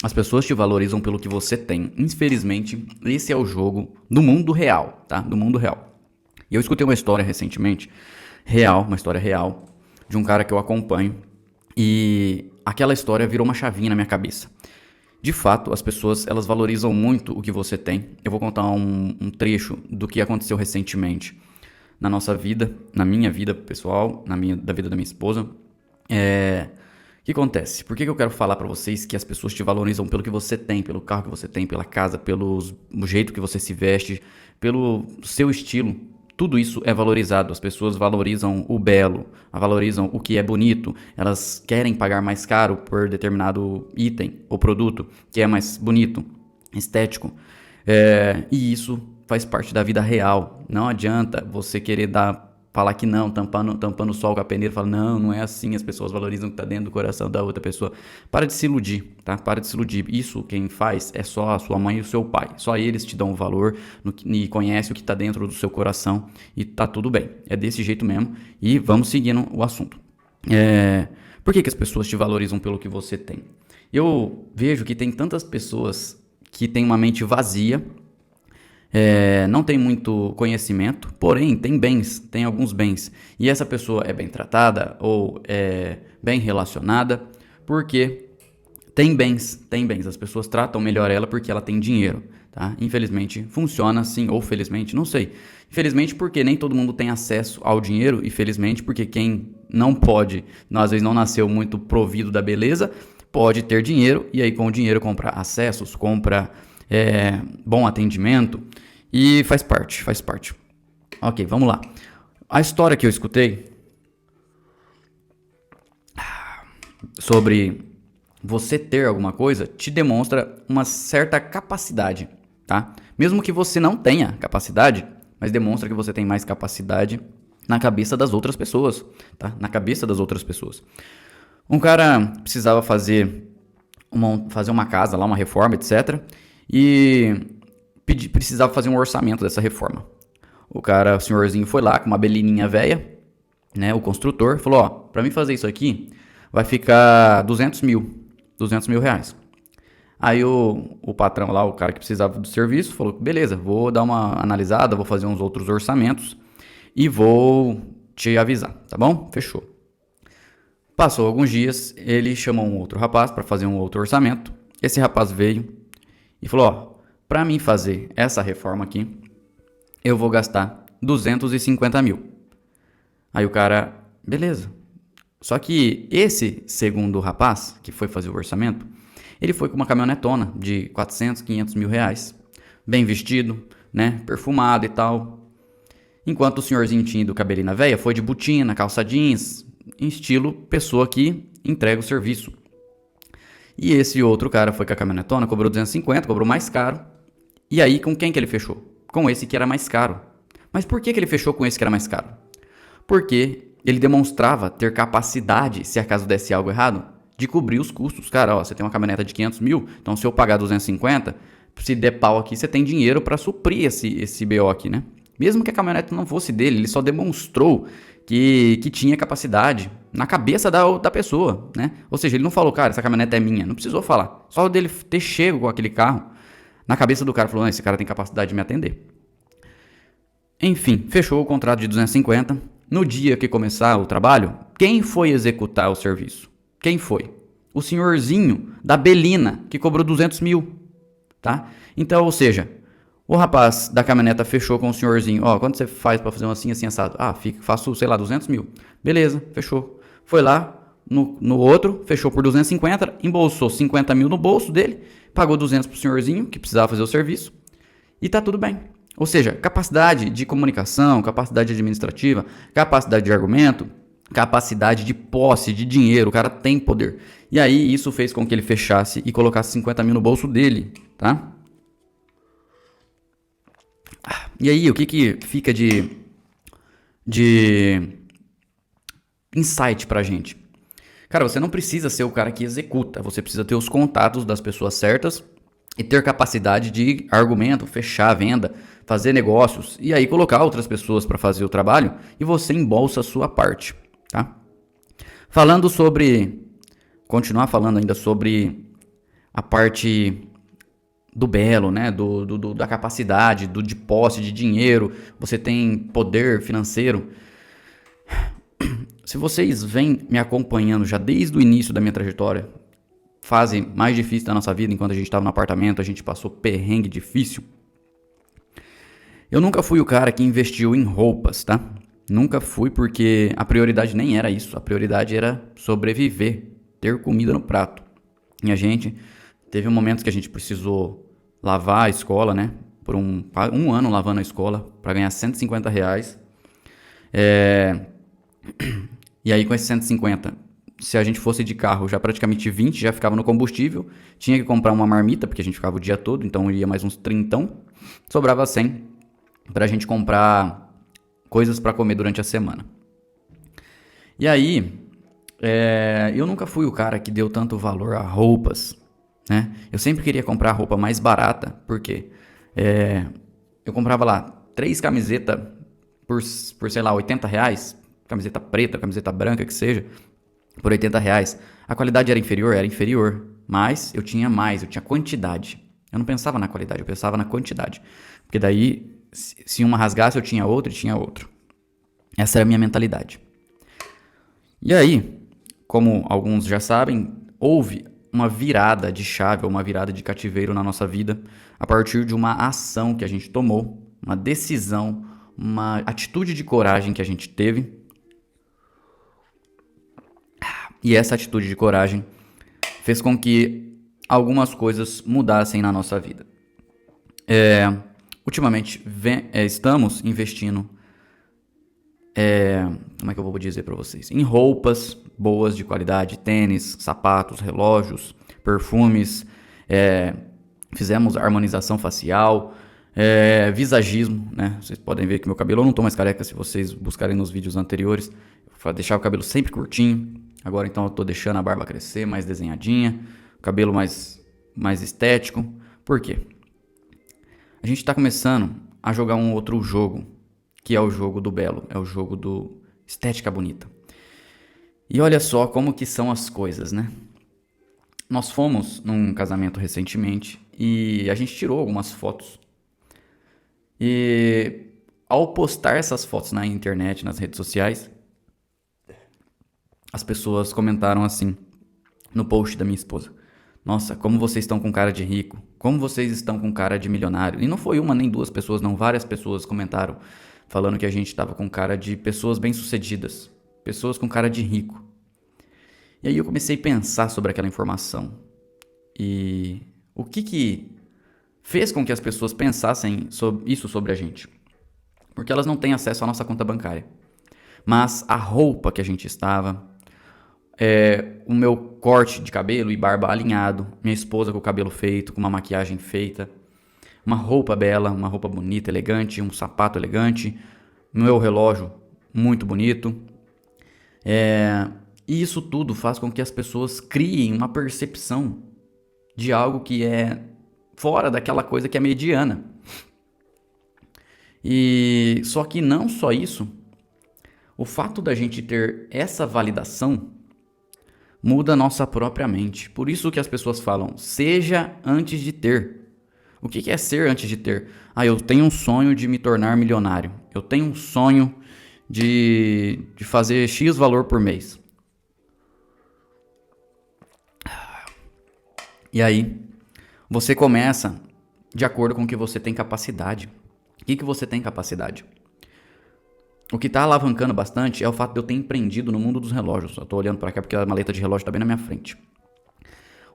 As pessoas te valorizam pelo que você tem. Infelizmente, esse é o jogo do mundo real, tá? Do mundo real. E eu escutei uma história recentemente, real, uma história real, de um cara que eu acompanho. E aquela história virou uma chavinha na minha cabeça. De fato, as pessoas elas valorizam muito o que você tem. Eu vou contar um trecho do que aconteceu recentemente na nossa vida, na minha vida pessoal, da vida da minha esposa. O que acontece? Por que eu quero falar pra vocês que as pessoas te valorizam pelo que você tem, pelo carro que você tem, pela casa, pelo jeito que você se veste, pelo seu estilo? Tudo isso é valorizado. As pessoas valorizam o belo, valorizam o que é bonito. Elas querem pagar mais caro por determinado item ou produto que é mais bonito, estético. E isso faz parte da vida real. Não adianta você querer falar que não, tampando o sol com a peneira, fala, não, não é assim, as pessoas valorizam o que está dentro do coração da outra pessoa. Para de se iludir, tá? Para de se iludir. Isso quem faz é só a sua mãe e o seu pai. Só eles te dão valor e conhecem o que está dentro do seu coração e tá tudo bem. É desse jeito mesmo e vamos seguindo o assunto. Por que as pessoas te valorizam pelo que você tem? Eu vejo que tem tantas pessoas que têm uma mente vazia, não tem muito conhecimento, porém tem bens, tem alguns bens. E essa pessoa é bem tratada ou é bem relacionada porque tem bens. As pessoas tratam melhor ela porque ela tem dinheiro, tá? Infelizmente funciona assim, ou felizmente, não sei. Infelizmente porque nem todo mundo tem acesso ao dinheiro e felizmente porque quem não pode, às vezes não nasceu muito provido da beleza, pode ter dinheiro e aí com o dinheiro compra acessos, compra bom atendimento e faz parte. Ok, vamos lá. A história que eu escutei sobre você ter alguma coisa te demonstra uma certa capacidade, tá? Mesmo que você não tenha capacidade, mas demonstra que você tem mais capacidade na cabeça das outras pessoas, tá? Na cabeça das outras pessoas. Um cara precisava fazer uma casa lá, uma reforma, etc. E precisava fazer um orçamento dessa reforma. O senhorzinho foi lá com uma belininha velha, né? O construtor falou, ó, pra mim fazer isso aqui vai ficar 200 mil reais. Aí o patrão lá, o cara que precisava do serviço, falou, beleza, vou dar uma analisada, vou fazer uns outros orçamentos e vou te avisar, tá bom? Fechou. Passou alguns dias, ele chamou um outro rapaz para fazer um outro orçamento. Esse rapaz veio e falou, ó, para mim fazer essa reforma aqui, eu vou gastar 250 mil. Aí o cara, beleza. Só que esse segundo rapaz, que foi fazer o orçamento, ele foi com uma caminhonetona de 400, 500 mil reais. Bem vestido, né? Perfumado e tal. Enquanto o senhorzinho tinha do cabelinho na véia, foi de botina, calça jeans, em estilo pessoa que entrega o serviço. E esse outro cara foi com a caminhonetona, cobrou 250, cobrou mais caro. E aí, com quem que ele fechou? Com esse que era mais caro. Mas por que ele fechou com esse que era mais caro? Porque ele demonstrava ter capacidade, se acaso desse algo errado, de cobrir os custos. Cara, ó, você tem uma caminhoneta de 500 mil, então se eu pagar 250, se der pau aqui, você tem dinheiro para suprir esse BO aqui, né? Mesmo que a caminhonete não fosse dele, ele só demonstrou que tinha capacidade na cabeça da pessoa, né? Ou seja, ele não falou, cara, essa caminhonete é minha. Não precisou falar. Só dele ter chego com aquele carro, na cabeça do cara, falou, esse cara tem capacidade de me atender. Enfim, fechou o contrato de 250. No dia que começar o trabalho, quem foi executar o serviço? Quem foi? O senhorzinho da Belina, que cobrou 200 mil, tá? Então, ou seja, o rapaz da caminhoneta fechou com o senhorzinho. Ó, quanto você faz pra fazer um assim assado? Ah, faço, sei lá, 200 mil. Beleza, fechou. Foi lá no outro, fechou por 250, embolsou 50 mil no bolso dele, pagou 200 pro senhorzinho, que precisava fazer o serviço, e tá tudo bem. Ou seja, capacidade de comunicação, capacidade administrativa, capacidade de argumento, capacidade de posse, de dinheiro, o cara tem poder. E aí isso fez com que ele fechasse e colocasse 50 mil no bolso dele, tá? E aí, o que fica de insight pra gente? Cara, você não precisa ser o cara que executa, você precisa ter os contatos das pessoas certas e ter capacidade de argumento, fechar a venda, fazer negócios e aí colocar outras pessoas para fazer o trabalho e você embolsa a sua parte, tá? Continuar falando ainda sobre a parte do belo, né? Da capacidade, de posse, de dinheiro, você tem poder financeiro. Se vocês vêm me acompanhando já desde o início da minha trajetória, fase mais difícil da nossa vida, enquanto a gente estava no apartamento, a gente passou perrengue difícil. Eu nunca fui o cara que investiu em roupas, tá? Nunca fui, porque a prioridade nem era isso. A prioridade era sobreviver, ter comida no prato. E a gente teve momentos que a gente precisou lavar a escola, né? Por um ano lavando a escola para ganhar R$ 150. E aí com esses 150, se a gente fosse de carro, já praticamente 20 já ficava no combustível. Tinha que comprar uma marmita, porque a gente ficava o dia todo, então ia mais uns 30. Sobrava 100 pra gente comprar coisas pra comer durante a semana. E aí, eu nunca fui o cara que deu tanto valor a roupas, né? Eu sempre queria comprar a roupa mais barata, porque eu comprava lá 3 camisetas por, sei lá, R$ 80, camiseta preta, camiseta branca, que seja, por R$ 80. A qualidade era inferior, mas eu tinha quantidade. Eu não pensava na qualidade, eu pensava na quantidade. Porque daí, se uma rasgasse, eu tinha outra e tinha outro. Essa era a minha mentalidade. E aí, como alguns já sabem, houve uma virada de chave, ou uma virada de cativeiro na nossa vida, a partir de uma ação que a gente tomou, uma decisão, uma atitude de coragem que a gente teve. E essa atitude de coragem fez com que algumas coisas mudassem na nossa vida. Ultimamente estamos investindo, como é que eu vou dizer para vocês? Em roupas boas de qualidade, tênis, sapatos, relógios, perfumes, fizemos harmonização facial, visagismo, né? Vocês podem ver que meu cabelo, eu não tô mais careca, se vocês buscarem nos vídeos anteriores, eu deixava o cabelo sempre curtinho. Agora então eu tô deixando a barba crescer, mais desenhadinha, o cabelo mais estético. Por quê? A gente tá começando a jogar um outro jogo, que é o jogo do belo, é o jogo do estética bonita. E olha só como que são as coisas, né? Nós fomos num casamento recentemente e a gente tirou algumas fotos. E ao postar essas fotos na internet, nas redes sociais, as pessoas comentaram assim, no post da minha esposa: nossa, como vocês estão com cara de rico, como vocês estão com cara de milionário. E não foi uma nem duas pessoas, não, várias pessoas comentaram, falando que a gente estava com cara de pessoas bem-sucedidas, pessoas com cara de rico. E aí eu comecei a pensar sobre aquela informação. E o que fez com que as pessoas pensassem isso sobre a gente? Porque elas não têm acesso à nossa conta bancária. Mas a roupa que a gente estava, o meu corte de cabelo e barba alinhado, minha esposa com o cabelo feito, com uma maquiagem feita, uma roupa bela, uma roupa bonita, elegante, um sapato elegante, meu relógio muito bonito. E isso tudo faz com que as pessoas criem uma percepção de algo que é fora daquela coisa que é mediana. E só que não só isso, o fato da gente ter essa validação muda a nossa própria mente. Por isso que as pessoas falam, seja antes de ter. O que é ser antes de ter? Eu tenho um sonho de me tornar milionário. Eu tenho um sonho de fazer X valor por mês. E aí, você começa de acordo com o que você tem capacidade. O que você tem capacidade? O que está alavancando bastante é o fato de eu ter empreendido no mundo dos relógios. Eu estou olhando para cá porque a maleta de relógio está bem na minha frente.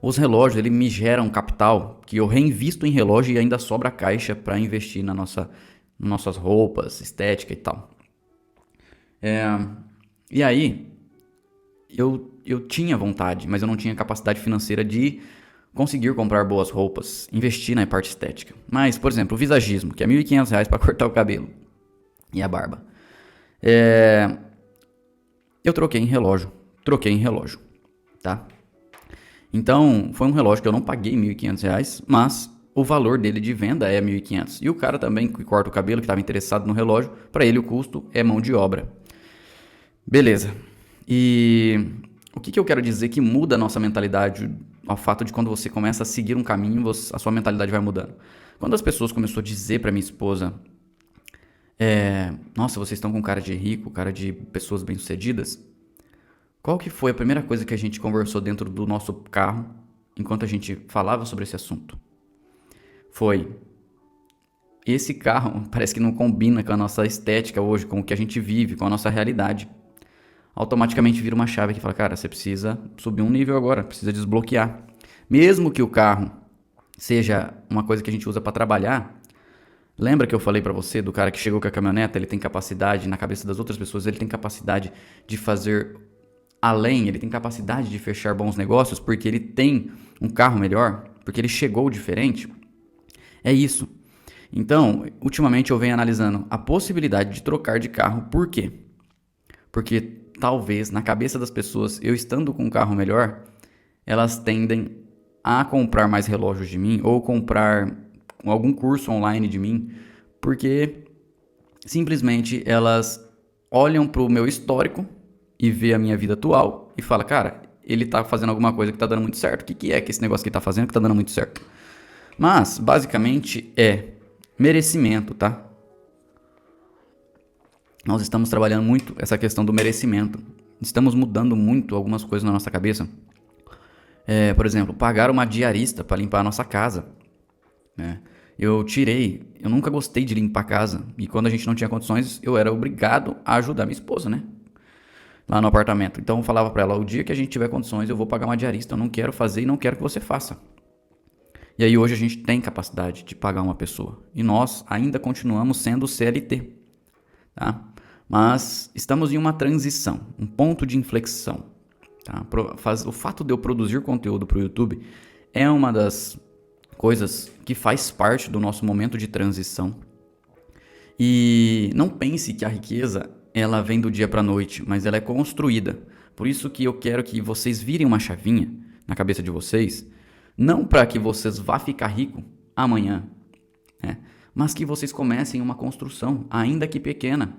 Os relógios, ele me geram capital que eu reinvisto em relógio e ainda sobra caixa para investir nas nossas roupas, estética e tal. E aí, eu tinha vontade, mas eu não tinha capacidade financeira de conseguir comprar boas roupas, investir na parte estética. Mas, por exemplo, o visagismo, que é R$ 1.500 para cortar o cabelo e a barba. Eu troquei em relógio, tá? Então, foi um relógio que eu não paguei R$ 1.500, mas o valor dele de venda é R$ 1.500. E o cara também que corta o cabelo, que estava interessado no relógio, para ele o custo é mão de obra. Beleza. E o que eu quero dizer que muda a nossa mentalidade ao fato de quando você começa a seguir um caminho, a sua mentalidade vai mudando. Quando as pessoas começaram a dizer pra minha esposa, nossa, vocês estão com cara de rico, cara de pessoas bem-sucedidas, qual que foi a primeira coisa que a gente conversou dentro do nosso carro, enquanto a gente falava sobre esse assunto? Foi, esse carro parece que não combina com a nossa estética hoje, com o que a gente vive, com a nossa realidade. Automaticamente vira uma chave que fala, cara, você precisa subir um nível agora, precisa desbloquear. Mesmo que o carro seja uma coisa que a gente usa para trabalhar, lembra que eu falei para você do cara que chegou com a caminhoneta, ele tem capacidade, na cabeça das outras pessoas, ele tem capacidade de fazer além, ele tem capacidade de fechar bons negócios porque ele tem um carro melhor, porque ele chegou diferente? É isso. Então, ultimamente eu venho analisando a possibilidade de trocar de carro. Por quê? Porque talvez na cabeça das pessoas, eu estando com um carro melhor, elas tendem a comprar mais relógios de mim ou comprar algum curso online de mim, porque simplesmente elas olham para o meu histórico e vê a minha vida atual e fala, cara, ele tá fazendo alguma coisa que tá dando muito certo. O que é que esse negócio que ele tá fazendo que tá dando muito certo? Mas, basicamente, é merecimento, tá? Nós estamos trabalhando muito essa questão do merecimento. Estamos mudando muito algumas coisas na nossa cabeça. Por exemplo, pagar uma diarista para limpar a nossa casa. Eu nunca gostei de limpar a casa. E quando a gente não tinha condições, eu era obrigado a ajudar minha esposa, né? Lá no apartamento. Então eu falava para ela, o dia que a gente tiver condições, eu vou pagar uma diarista. Eu não quero fazer e não quero que você faça. E aí hoje a gente tem capacidade de pagar uma pessoa. E nós ainda continuamos sendo CLT. Tá? Mas estamos em uma transição, um ponto de inflexão. Tá? O fato de eu produzir conteúdo para o YouTube é uma das coisas que faz parte do nosso momento de transição. E não pense que a riqueza ela vem do dia para a noite, mas ela é construída. Por isso que eu quero que vocês virem uma chavinha na cabeça de vocês, não para que vocês vá ficar rico amanhã, mas que vocês comecem uma construção, ainda que pequena.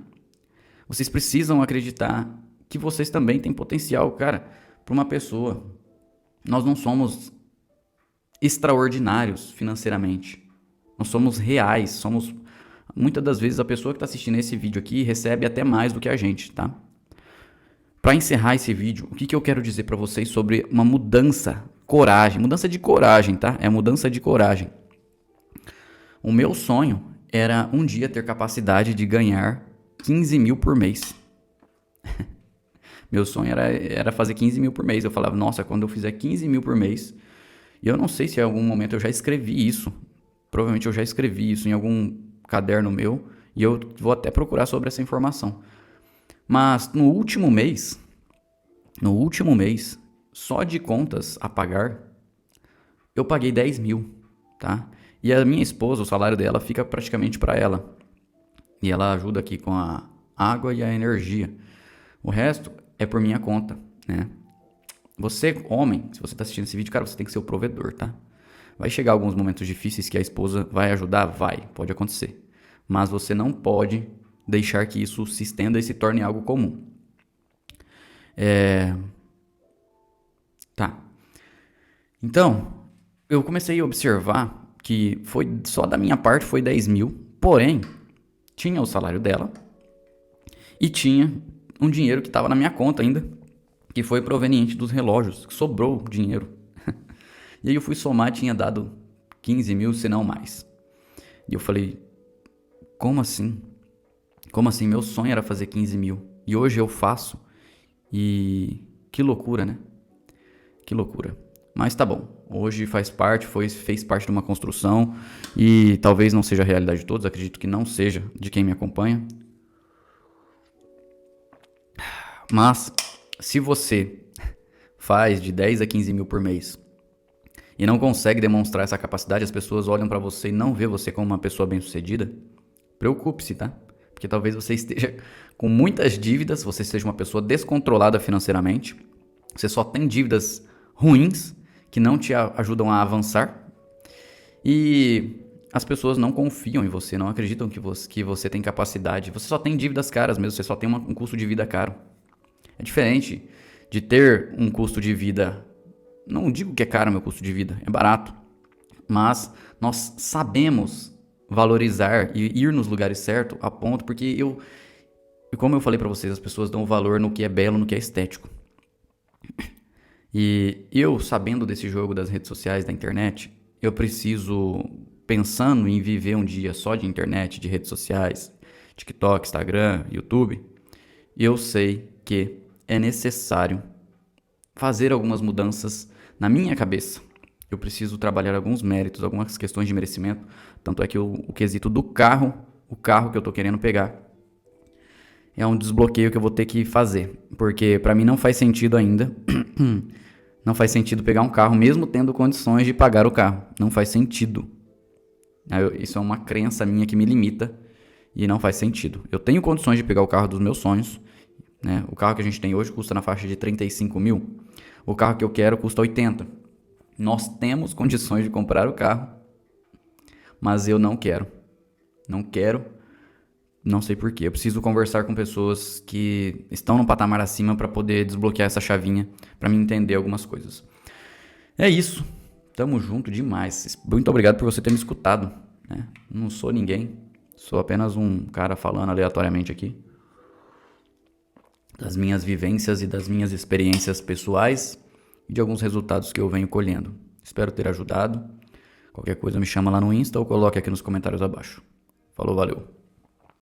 Vocês precisam acreditar que vocês também têm potencial, cara, para uma pessoa. Nós não somos extraordinários financeiramente. Nós somos reais, muitas das vezes a pessoa que está assistindo esse vídeo aqui recebe até mais do que a gente, tá? Para encerrar esse vídeo, o que eu quero dizer para vocês sobre uma mudança de coragem, tá? É mudança de coragem. O meu sonho era um dia ter capacidade de ganhar 15 mil por mês. Meu sonho era fazer 15 mil por mês. Eu falava, nossa, quando eu fizer 15 mil por mês... E eu não sei se em algum momento eu já escrevi isso. Provavelmente eu já escrevi isso em algum caderno meu. E eu vou até procurar sobre essa informação. Mas no último mês, só de contas a pagar, eu paguei 10 mil, tá? E a minha esposa, o salário dela fica praticamente para ela. E ela ajuda aqui com a água e a energia. O resto é por minha conta, né? Você, homem, se você está assistindo esse vídeo, cara, você tem que ser o provedor, tá? Vai chegar alguns momentos difíceis que a esposa vai ajudar? Vai, pode acontecer. Mas você não pode deixar que isso se estenda e se torne algo comum. Tá. Então, eu comecei a observar que só da minha parte foi 10 mil, porém, tinha o salário dela e tinha um dinheiro que estava na minha conta ainda, que foi proveniente dos relógios, que sobrou dinheiro. E aí eu fui somar, tinha dado 15 mil, se não mais. E eu falei, como assim? Como assim? Meu sonho era fazer 15 mil. E hoje eu faço. E que loucura, né? Que loucura. Mas tá bom. Hoje fez parte de uma construção. E talvez não seja a realidade de todos. Acredito que não seja de quem me acompanha. Mas se você faz de 10 a 15 mil por mês e não consegue demonstrar essa capacidade, as pessoas olham pra você e não vê você como uma pessoa bem-sucedida, preocupe-se, tá? Porque talvez você esteja com muitas dívidas, você seja uma pessoa descontrolada financeiramente, você só tem dívidas ruins que não te ajudam a avançar e as pessoas não confiam em você, não acreditam que você tem capacidade. Você só tem dívidas caras mesmo, você só tem um custo de vida caro. É diferente de ter um custo de vida não digo que é caro o meu custo de vida, é barato, mas nós sabemos valorizar e ir nos lugares certos a ponto, porque e como eu falei pra vocês, as pessoas dão valor no que é belo, no que é estético. E eu, sabendo desse jogo das redes sociais, da internet, eu preciso, pensando em viver um dia só de internet, de redes sociais, TikTok, Instagram, YouTube, eu sei que é necessário fazer algumas mudanças na minha cabeça. Eu preciso trabalhar alguns méritos, algumas questões de merecimento. Tanto é que o quesito do carro, o carro que eu tô querendo pegar, é um desbloqueio que eu vou ter que fazer. Porque pra mim não faz sentido ainda. Não faz sentido pegar um carro mesmo tendo condições de pagar o carro. Não faz sentido. Isso é uma crença minha que me limita e não faz sentido. Eu tenho condições de pegar o carro dos meus sonhos, né? O carro que a gente tem hoje custa na faixa de 35 mil. O carro que eu quero custa 80. Nós temos condições de comprar o carro, mas eu não quero. Não quero, não sei porquê. Eu preciso conversar com pessoas que estão no patamar acima para poder desbloquear essa chavinha, para me entender algumas coisas. É isso. Tamo junto demais. Muito obrigado por você ter me escutado, né? Não sou ninguém. Sou apenas um cara falando aleatoriamente aqui das minhas vivências e das minhas experiências pessoais e de alguns resultados que eu venho colhendo. Espero ter ajudado. Qualquer coisa me chama lá no Insta ou coloque aqui nos comentários abaixo. Falou, valeu.